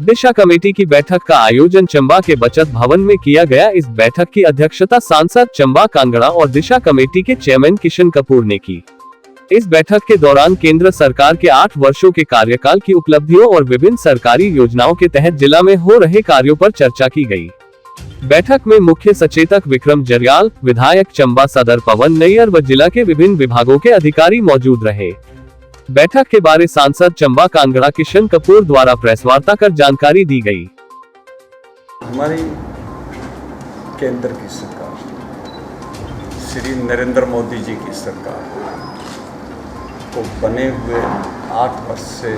दिशा committee की बैठक का आयोजन चंबा के बचत भवन में किया गया। इस बैठक की अध्यक्षता सांसद चंबा कांगड़ा और दिशा कमेटी के चेयरमैन किशन कपूर ने की। इस बैठक के दौरान केंद्र सरकार के 8 वर्षों के कार्यकाल की उपलब्धियों और विभिन्न सरकारी योजनाओं के तहत जिला में हो रहे कार्यों पर चर्चा की गई। बैठक में मुख्य सचेतक विक्रम जरयाल, विधायक चंबा सदर पवन नैयर व जिला के विभिन्न विभागों के अधिकारी मौजूद रहे। बैठक के बारे सांसद चंबा कांगड़ा किशन कपूर द्वारा प्रेस वार्ता कर जानकारी दी गई। हमारी केंद्र की सरकार, श्री नरेंद्र मोदी जी की सरकार को बने हुए 8 वर्ष से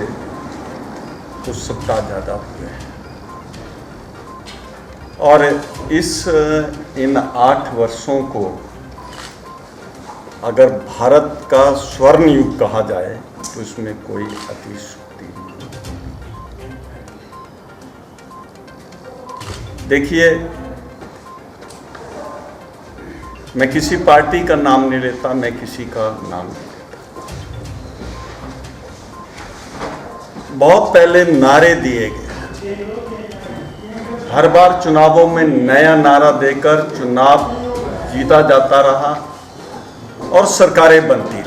कुछ सप्ताह ज़्यादा हुए हैं और इन 8 वर्षों को अगर भारत का स्वर्ण युग कहा जाए तो इसमें कोई अतिशयोक्ति नहीं। देखिए, मैं किसी पार्टी का नाम नहीं लेता, मैं किसी का नाम नहीं लेता। बहुत पहले नारे दिए गए, हर बार चुनावों में नया नारा देकर चुनाव जीता जाता रहा और सरकारें बनती रही।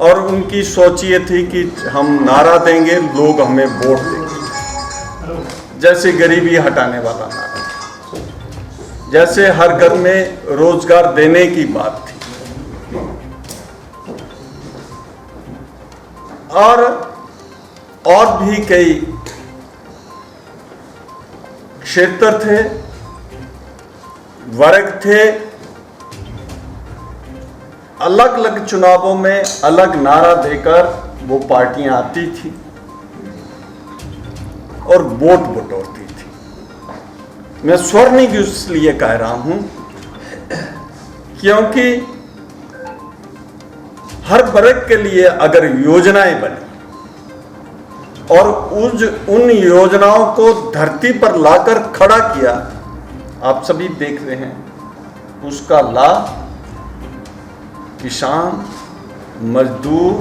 और उनकी सोच ये थी कि हम नारा देंगे, लोग हमें वोट देंगे। जैसे गरीबी हटाने वाला नारा, जैसे हर घर में रोजगार देने की बात थी, और भी कई क्षेत्र थे, वर्ग थे। अलग अलग चुनावों में अलग नारा देकर वो पार्टियां आती थी और वोट बटोरती थी। मैं स्वर्णिम इसलिए कह रहा हूं क्योंकि हर वर्ग के लिए अगर योजनाएं बनी और उन योजनाओं को धरती पर लाकर खड़ा किया, आप सभी देख रहे हैं, उसका लाभ किसान, मजदूर,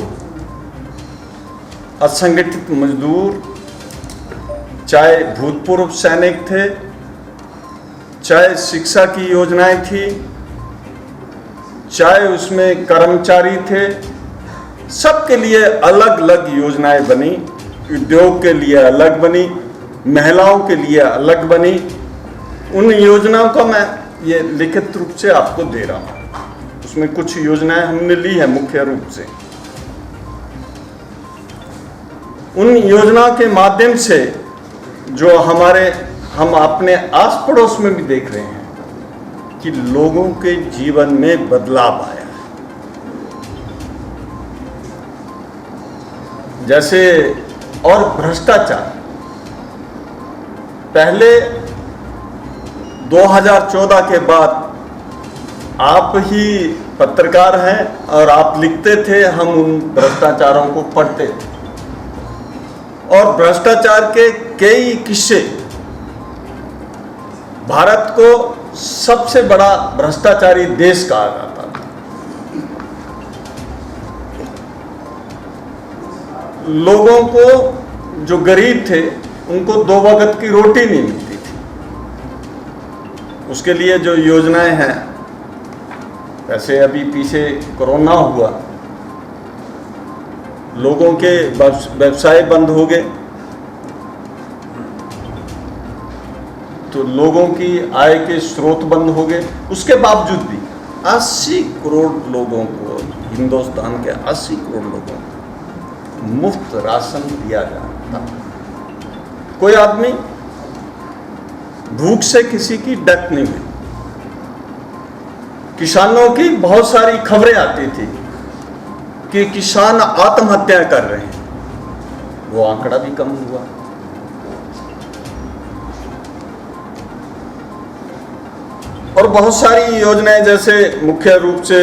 असंगठित मजदूर, चाहे भूतपूर्व सैनिक थे, चाहे शिक्षा की योजनाएं थी, चाहे उसमें कर्मचारी थे, सबके लिए अलग अलग योजनाएं बनी। उद्योग के लिए अलग बनी, महिलाओं के लिए अलग बनी। उन योजनाओं का मैं ये लिखित रूप से आपको दे रहा हूं। उसमें कुछ योजनाएं हमने ली है मुख्य रूप से। उन योजनाओं के माध्यम से जो हम अपने आस पड़ोस में भी देख रहे हैं कि लोगों के जीवन में बदलाव आया। जैसे और भ्रष्टाचार, पहले 2014 के बाद आप ही पत्रकार हैं और आप लिखते थे, हम उन भ्रष्टाचारों को पढ़ते थे और भ्रष्टाचार के कई किस्से, भारत को सबसे बड़ा भ्रष्टाचारी देश कहा जाता था। लोगों को, जो गरीब थे, उनको 2 वक्त की रोटी नहीं मिलती थी। उसके लिए जो योजनाएं हैं, वैसे अभी पीछे कोरोना हुआ, लोगों के व्यवसाय बंद हो गए, तो लोगों की आय के स्रोत बंद हो गए। उसके बावजूद भी 80 करोड़ लोगों को, हिंदुस्तान के 80 करोड़ लोगों को मुफ्त राशन दिया जाता था। कोई आदमी भूख से किसी की डेथ नहीं हुई। किसानों की बहुत सारी खबरें आती थी कि किसान आत्महत्या कर रहे हैं, वो आंकड़ा भी कम हुआ। और बहुत सारी योजनाएं, जैसे मुख्य रूप से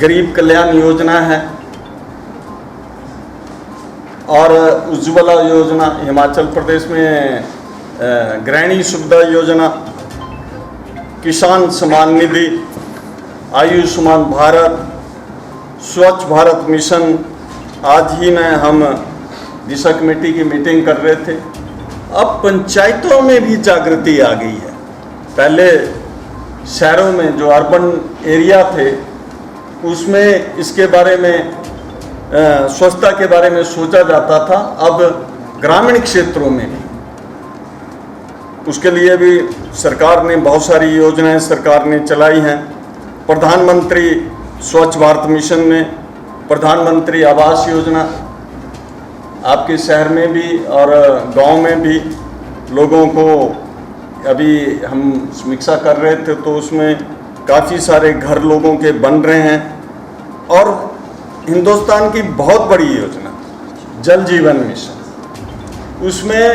गरीब कल्याण योजना है और उज्ज्वला योजना, हिमाचल प्रदेश में गृहिणी सुविधा योजना, किसान सम्मान निधि, आयुष्मान भारत, स्वच्छ भारत मिशन। आज ही में हम दिशा कमेटी की मीटिंग कर रहे थे। अब पंचायतों में भी जागृति आ गई है। पहले शहरों में जो अर्बन एरिया थे उसमें इसके बारे में स्वच्छता के बारे में सोचा जाता था, अब ग्रामीण क्षेत्रों में भी उसके लिए भी सरकार ने बहुत सारी योजनाएं सरकार ने चलाई हैं। प्रधानमंत्री स्वच्छ भारत मिशन में, प्रधानमंत्री आवास योजना आपके शहर में भी और गांव में भी लोगों को, अभी हम समीक्षा कर रहे थे तो उसमें काफ़ी सारे घर लोगों के बन रहे हैं। और हिंदुस्तान की बहुत बड़ी योजना जल जीवन मिशन, उसमें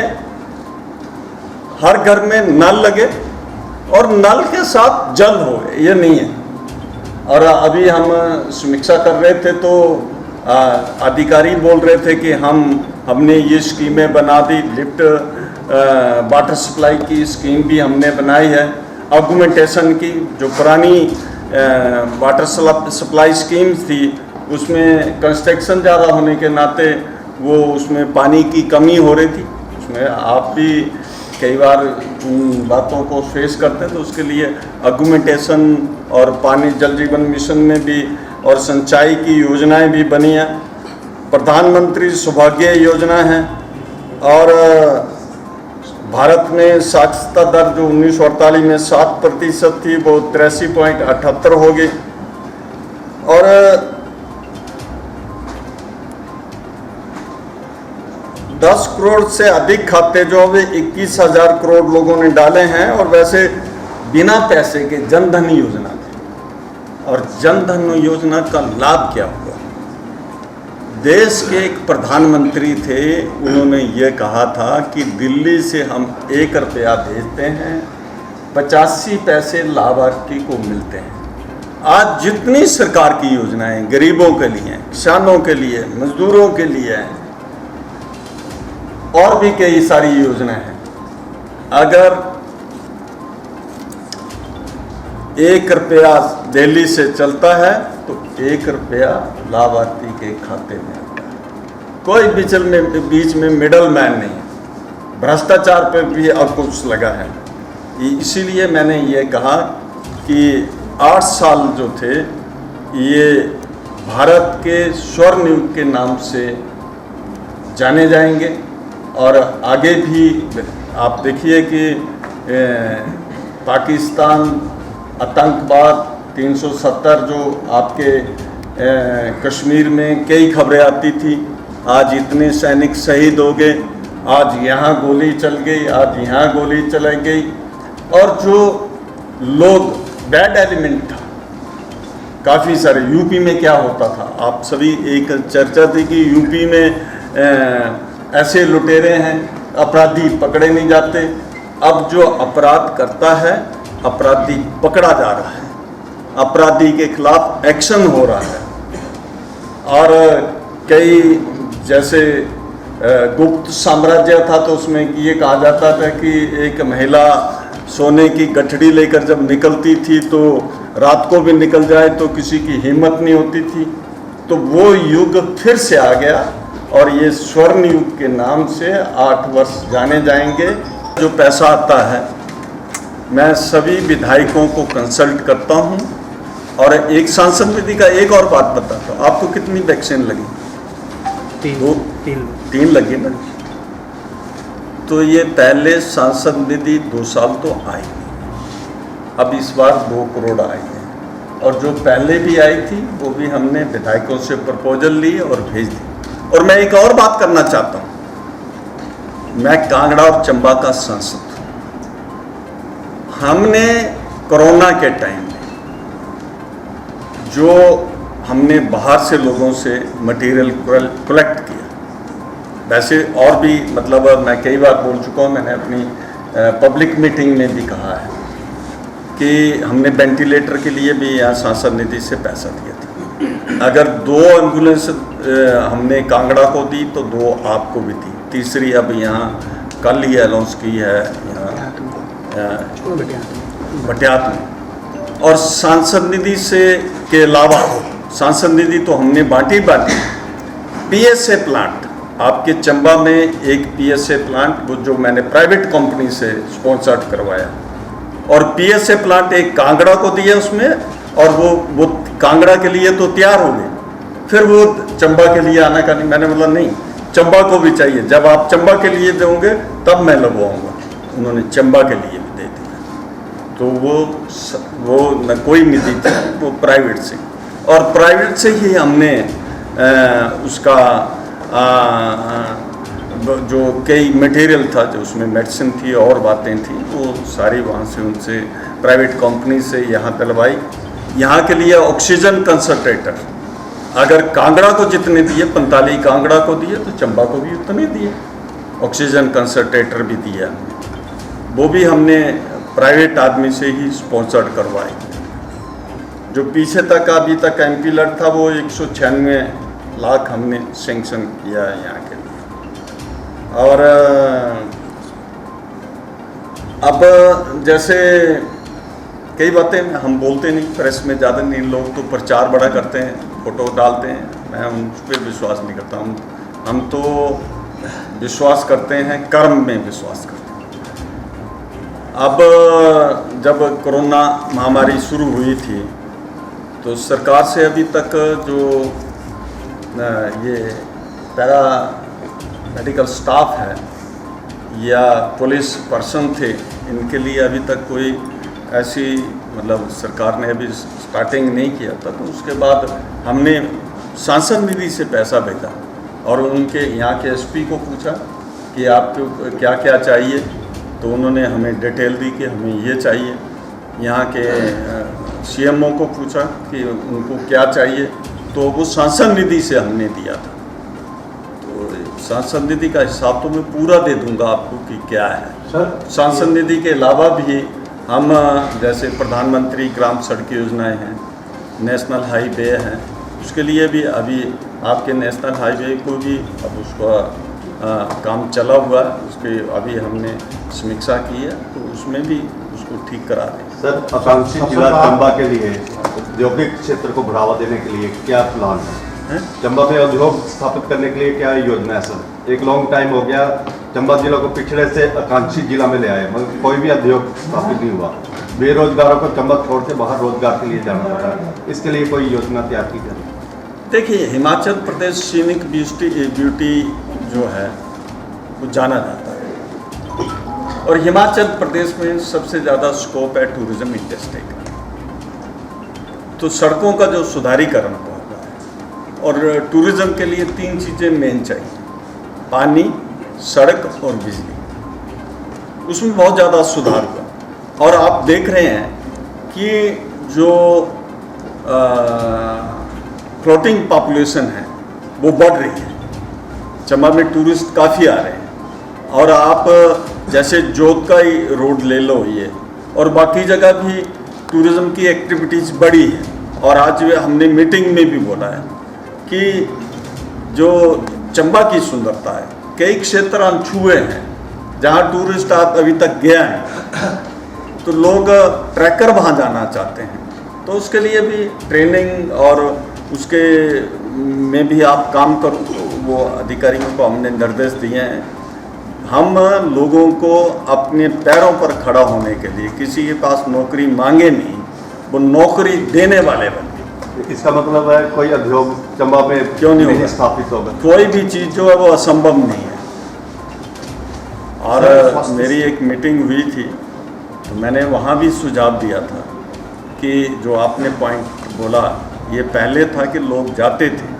हर घर में नल लगे और नल के साथ जल हो, ये नहीं है। और अभी हम समीक्षा कर रहे थे तो अधिकारी बोल रहे थे कि हमने ये स्कीमें बना दी, लिफ्ट वाटर सप्लाई की स्कीम भी हमने बनाई है, ऑगमेंटेशन की जो पुरानी वाटर सप्लाई स्कीम थी उसमें कंस्ट्रक्शन ज़्यादा होने के नाते वो उसमें पानी की कमी हो रही थी। उसमें आप भी कई बार उन बातों को फेस करते हैं, तो उसके लिए ऑगमेंटेशन और पानी जल जीवन मिशन में भी और सिंचाई की योजनाएं भी बनी हैं। प्रधानमंत्री सौभाग्य योजना है और भारत में साक्षरता दर जो 1948 में 7% थी वो 83.78 हो गई। और 10 करोड़ से अधिक खाते जो अभी 21,000 करोड़ लोगों ने डाले हैं, और वैसे बिना पैसे के जनधन योजना थी। और जनधन योजना का लाभ क्या हुआ? देश के एक प्रधानमंत्री थे, उन्होंने ये कहा था कि दिल्ली से हम 1 रुपया भेजते हैं, 85 पैसे लाभार्थी को मिलते हैं। आज जितनी सरकार की योजनाएं गरीबों के लिए, किसानों के लिए, मजदूरों के लिए हैं, और भी कई सारी योजनाएं हैं, अगर 1 रुपया दिल्ली से चलता है तो 1 रुपया लाभार्थी के खाते में आता है। कोई बीच में मिडल मैन नहीं है। भ्रष्टाचार पर भी अंकुश लगा है। इसीलिए मैंने ये कहा कि 8 साल जो थे ये भारत के स्वर्ण युग के नाम से जाने जाएंगे। और आगे भी आप देखिए कि पाकिस्तान, आतंकवाद, 370 जो आपके कश्मीर में कई खबरें आती थी, आज इतने सैनिक शहीद हो गए, आज यहाँ गोली चल गई, आज यहाँ गोली चलाई गई। और जो लोग बैड एलिमेंट था काफ़ी सारे, यूपी में क्या होता था, आप सभी एक चर्चा थी कि यूपी में ऐसे लुटेरे हैं, अपराधी पकड़े नहीं जाते। अब जो अपराध करता है, अपराधी पकड़ा जा रहा है, अपराधी के खिलाफ एक्शन हो रहा है। और कई जैसे गुप्त साम्राज्य था तो उसमें ये कहा जाता था कि एक महिला सोने की गठड़ी लेकर जब निकलती थी तो रात को भी निकल जाए तो किसी की हिम्मत नहीं होती थी। तो वो युग फिर से आ गया और ये स्वर्ण युग के नाम से 8 वर्ष जाने जाएंगे। जो पैसा आता है मैं सभी विधायकों को कंसल्ट करता हूँ। और एक सांसद निधि का एक और बात बताता हूँ, आपको कितनी वैक्सीन लगी? 3 लगी ना। तो ये पहले सांसद निधि 2 साल तो आई, अब इस बार 2 करोड़ आई है। और जो पहले भी आई थी वो भी हमने विधायकों से प्रपोजल ली और भेज दी। और मैं एक और बात करना चाहता हूँ, मैं कांगड़ा और चंबा का सांसद हूँ। हमने कोरोना के टाइम में जो हमने बाहर से लोगों से मटेरियल कलेक्ट किया, वैसे और भी मतलब मैं कई बार बोल चुका हूँ, मैंने अपनी पब्लिक मीटिंग में भी कहा है कि हमने वेंटिलेटर के लिए भी यहाँ सांसद निधि से पैसा दिया था। अगर 2 एम्बुलेंस हमने कांगड़ा को दी तो 2 आपको भी दी, तीसरी अब यहाँ कल ही अनाउंस की है यहाँ भटियात में। और सांसद निधि से के अलावा सांसद निधि तो हमने बांटी। PSA प्लांट आपके चंबा में एक पीएसए प्लांट, वो जो मैंने प्राइवेट कंपनी से स्पॉन्सर्ड करवाया, और पीएसए प्लांट एक कांगड़ा को दिया उसमें, और वो कांगड़ा के लिए तो तैयार हो गए, फिर वो चंबा के लिए आना का नहीं। मैंने बोला नहीं, चंबा को भी चाहिए, जब आप चंबा के लिए दोगे तब मैं लगवाऊंगा। उन्होंने चंबा के लिए भी दे दिया। तो वो न कोई निधि था, वो प्राइवेट से, और प्राइवेट से ही हमने उसका जो कई मटेरियल था, जो उसमें मेडिसिन थी और बातें थी, वो सारी वहाँ से उनसे प्राइवेट कंपनी से यहाँ डलवाई। यहाँ के लिए ऑक्सीजन कंसंट्रेटर अगर कांगड़ा को जितने दिए, 45 कांगड़ा को दिए, तो चंबा को भी उतने दिए। ऑक्सीजन कंसंट्रेटर भी दिया, वो भी हमने प्राइवेट आदमी से ही स्पॉन्सर्ड करवाई। जो पीछे तक अभी तक एमपी लड था, वो 196 लाख हमने सेंक्शन किया है यहाँ के लिए। और अब जैसे कई बातें हम बोलते नहीं, प्रेस में ज़्यादा नहीं, लोग तो प्रचार बड़ा करते हैं, फोटो डालते हैं, मैं उन पर विश्वास नहीं करता। हम तो विश्वास करते हैं, कर्म में विश्वास करते हैं। अब जब कोरोना महामारी शुरू हुई थी, तो सरकार से अभी तक जो ये पैरा मेडिकल स्टाफ है या पुलिस पर्सन थे, इनके लिए अभी तक कोई ऐसी मतलब सरकार ने अभी स्टार्टिंग नहीं किया था। तो उसके बाद हमने सांसद निधि से पैसा भेजा और उनके यहाँ के एसपी को पूछा कि आपको क्या क्या चाहिए, तो उन्होंने हमें डिटेल दी कि हमें ये चाहिए। यहाँ के सीएमओ को पूछा कि उनको क्या चाहिए, तो वो सांसद निधि से हमने दिया था। तो सांसद निधि का हिसाब तो मैं पूरा दे दूंगा आपको कि क्या है सर। सांसद निधि के अलावा भी हम जैसे प्रधानमंत्री ग्राम सड़क योजनाएं हैं, नेशनल हाईवे हैं, उसके लिए भी अभी आपके नेशनल हाईवे को भी अब उसका काम चला हुआ है, उसके अभी हमने समीक्षा की है, तो उसमें भी उसको ठीक करा दें। सर, आकांक्षी जिला चंबा के लिए औद्योगिक क्षेत्र को बढ़ावा देने के लिए क्या प्लान है? चंबा में उद्योग स्थापित करने के लिए क्या योजना है सर? एक लॉन्ग टाइम हो गया, चंबा जिला को पिछड़े से आकांक्षी जिला में ले आए, मगर कोई भी उद्योग स्थापित नहीं हुआ। बेरोजगारों को चंबा छोड़ के बाहर रोजगार के लिए जाना पड़ रहा है, इसके लिए कोई योजना तैयार की जाए? देखिए, हिमाचल प्रदेश सीनिक ब्यूटी जो है वो जाना जाता है, और हिमाचल प्रदेश में सबसे ज़्यादा स्कोप है टूरिज्म इंडस्ट्री का। तो सड़कों का जो सुधारीकरण होगा, और टूरिज्म के लिए 3 चीज़ें मेन चाहिए, पानी, सड़क और बिजली। उसमें बहुत ज़्यादा सुधार हुआ, और आप देख रहे हैं कि जो फ्लोटिंग पॉपुलेशन है वो बढ़ रही है। चंबा में टूरिस्ट काफ़ी आ रहे हैं, और आप जैसे जोत का ही रोड ले लो ये, और बाकी जगह भी टूरिज्म की एक्टिविटीज़ बढ़ी है। और आज हमने मीटिंग में भी बोला है कि जो चंबा की सुंदरता है, कई क्षेत्र अनछुए हैं जहाँ टूरिस्ट आप अभी तक गया है, तो लोग ट्रैकर वहाँ जाना चाहते हैं। तो उसके लिए भी ट्रेनिंग और उसके में भी आप काम करो, वो अधिकारियों को हमने निर्देश दिए हैं। हम लोगों को अपने पैरों पर खड़ा होने के लिए, किसी के पास नौकरी मांगे नहीं, वो नौकरी देने वाले बने। इसका मतलब है कोई उद्योग चंबा में क्यों नहीं होगा? स्थापित होगा? कोई भी चीज़ जो है वो असंभव नहीं है। और मेरी एक मीटिंग हुई थी, तो मैंने वहाँ भी सुझाव दिया था कि जो आपने पॉइंट बोला, ये पहले था कि लोग जाते थे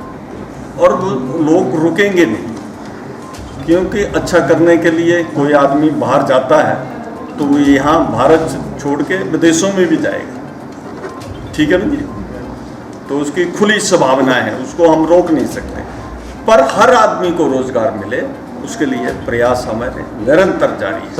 और लोग रुकेंगे नहीं, क्योंकि अच्छा करने के लिए कोई आदमी बाहर जाता है तो वो यहाँ भारत छोड़ के विदेशों में भी जाएगा, ठीक है ना जी? तो उसकी खुली संभावना है, उसको हम रोक नहीं सकते। पर हर आदमी को रोजगार मिले, उसके लिए प्रयास हमारे निरंतर जारी है।